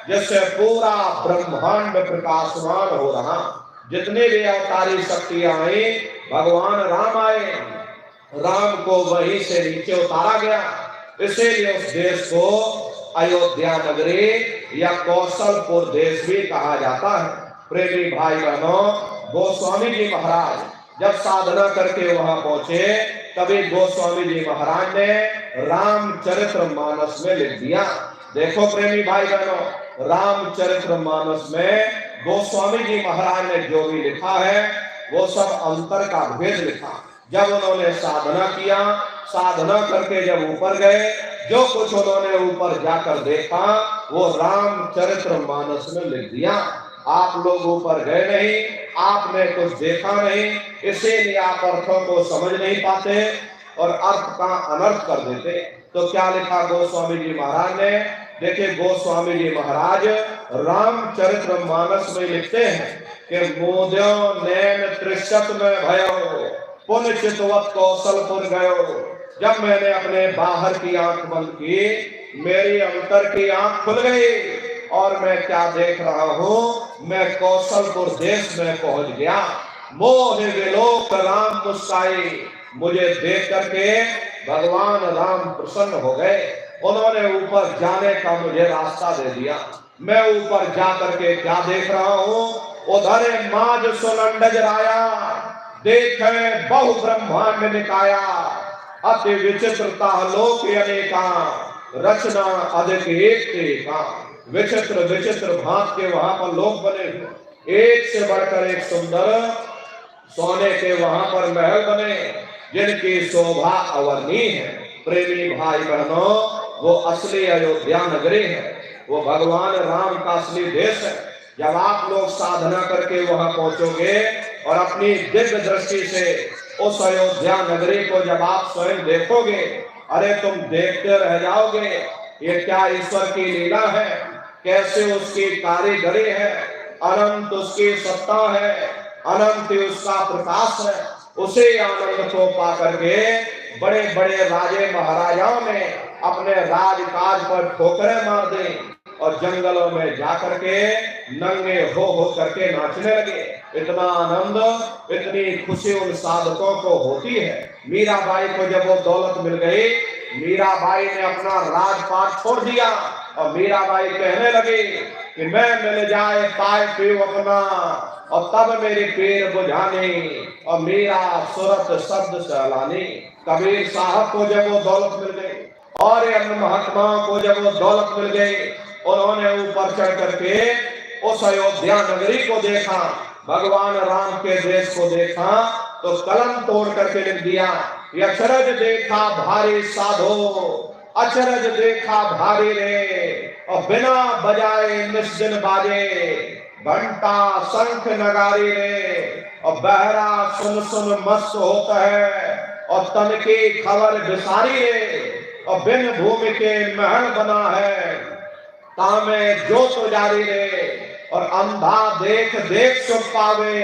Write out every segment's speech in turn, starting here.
जिससे पूरा ब्रह्मांड प्रकाशमान हो रहा। जितने भी अवतारी शक्तियां आई, भगवान राम आए, राम को वहीं से नीचे उतारा गया। इसीलिए उस देश को अयोध्या नगरी या कौशलपुर देश भी कहा जाता है। प्रेमी भाई बहनों, गोस्वामी जी महाराज जब साधना करके वहां पहुंचे, तभी गोस्वामी जी महाराज ने रामचरितमानस में लिख दिया। देखो प्रेमी भाई बहनों, रामचरितमानस में गोस्वामी जी महाराज ने जो भी लिखा है वो सब अंतर का भेद लिखा। जब उन्होंने साधना किया, साधना करके जब ऊपर गए, जो कुछ उन्होंने ऊपर जाकर देखा वो रामचरितमानस में लिख दिया। आप लोग ऊपर गए नहीं, आपने कुछ देखा नहीं, इसीलिए आप अर्थों को समझ नहीं पाते और अर्थ का अनर्थ कर देते। तो क्या लिखा गोस्वामी जी महाराज ने? देखिए, गोस्वामी जी महाराज रामचरितमानस में लिखते हैं कि मोद्यो नैन त्रिशत में भयो, पुण्य चितवत कौशलपुर गयो। जब मैंने अपने बाहर की आंख बंद की, मेरी अंतर की आंख खुल गई और मैं क्या देख रहा हूं? मैं कौशलपुर देश में पहुंच गया। मोह विलोक राम मुस्काई, मुझे देख करके भगवान राम प्रसन्न हो गए। उन्होंने ऊपर जाने का मुझे रास्ता दे दिया। मैं ऊपर जा करके क्या देख रहा हूं? उधर माज सुनंडज राया, देखे बहु ब्रह्मांड निकाया, अति विचित्रता लोक अनेका, रचना अधिक एक का। विचित्र विचित्र भांत के वहां पर लोक बने हुए, एक से बढ़कर एक सुंदर सोने के वहां पर महल बने, जिनकी शोभा अवर्णीय है। प्रेमी भाई बहनों, वो असली अयोध्या नगरी है, वो भगवान राम का असली देश है। जब आप लोग साधना करके वहां पहुंचोगे और अपनी दिव्य दृष्टि से उस अयोध्या नगरी को जब आप स्वयं देखोगे, अरे तुम देखते रह जाओगे, ये क्या ईश्वर की लीला है, कैसे उसकी कारीगरी है, अनंत उसकी सत्ता है, अनंत उसका प्रकाश है। उसे आनंद को पा करके बड़े बड़े राजे महाराजाओं ने अपने राजकाज पर ठोकरें मार दी और जंगलों में जाकर के नंगे हो करके नाचने लगे। इतना आनंद, इतनी खुशी उन साधकों को होती है। मीराबाई को जब वो दौलत मिल गई, मीराबाई ने अपना राजपाट छोड़ दिया और मीराबाई कहने लगी कि मैं मिल जाए पाए पीव अपना और तब मेरी पीर बुझानी और मेरा सूरत शब्द सहलानी। कबीर साहब को जब वो दौलत मिल गई और अन्य महात्माओं को जब वो दौलत मिल गई, उन्होंने ऊपर चढ़ करके उस अयोध्या नगरी को देखा, भगवान राम के देश को देखा, तो कलम तोड़ करके लिख दिया, अचरज देखा भारी साधो, अचरज देखा भारी रे, और बिना बजाए निस्दिन बाजे, घंटा शंख नगारी रे, और बहरा सुन सुन मस्त होता है, और तन की खबर विसारी रे, और बिन भूमि के महल बना है, तामे जोत जारी रे, और अंधा देख देख सुख पावे,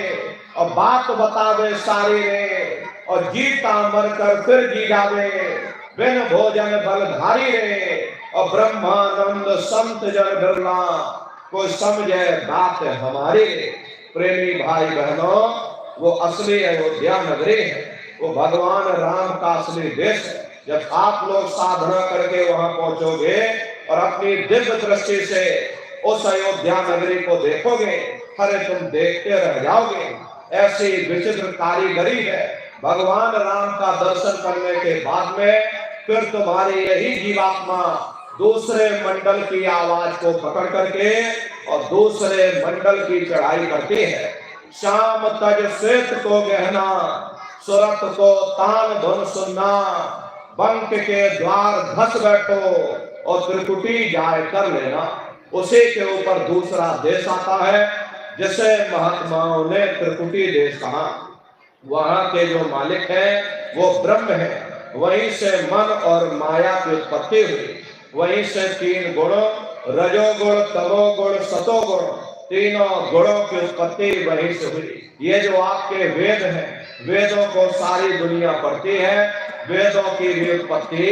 और बात बतावे सारी रे, और जीता मर कर फिर जी जावे, बिन भोजन बलधारी रे, और ब्रह्मानंद संत जन बिरला, कोई समझे बात हमारी रे। प्रेमी भाई बहनों, वो असली अयोध्या नगरी है, वो भगवान राम का असली देश है। जब आप लोग साधना करके वहां पहुंचोगे और अपनी दिव्य दृष्टि से उस अयोध्या नगरी को देखोगे, अरे तुम देखते रह जाओगे। ऐसी विचित्र कारीगरी है। भगवान राम का दर्शन करने के बाद में फिर तुम्हारी यही जीवात्मा दूसरे मंडल की आवाज को पकड़ करके और दूसरे मंडल की चढ़ाई करती है। शाम तज श्वेत को गहना, सुरत को तान धुन सुनना, बंक के द्वार धस बैठो और त्रिकुटी जाए कर लेना। उसी के ऊपर दूसरा देश आता है जिसे महात्माओं ने त्रिकुटी देश कहा। वहां के जो मालिक है वो ब्रह्म है, वहीं से मन और माया की उत्पत्ति हुई, वहीं से तीन गुणों रजोगुण तमोगुण सतोगुण, तीनों गुणों की उत्पत्ति वहीं से हुई। ये जो आपके वेद हैं, वेदों को सारी दुनिया पढ़ती है, वेदों की भी उत्पत्ति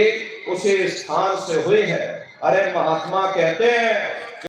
उसी स्थान से हुई है। अरे महात्मा कहते हैं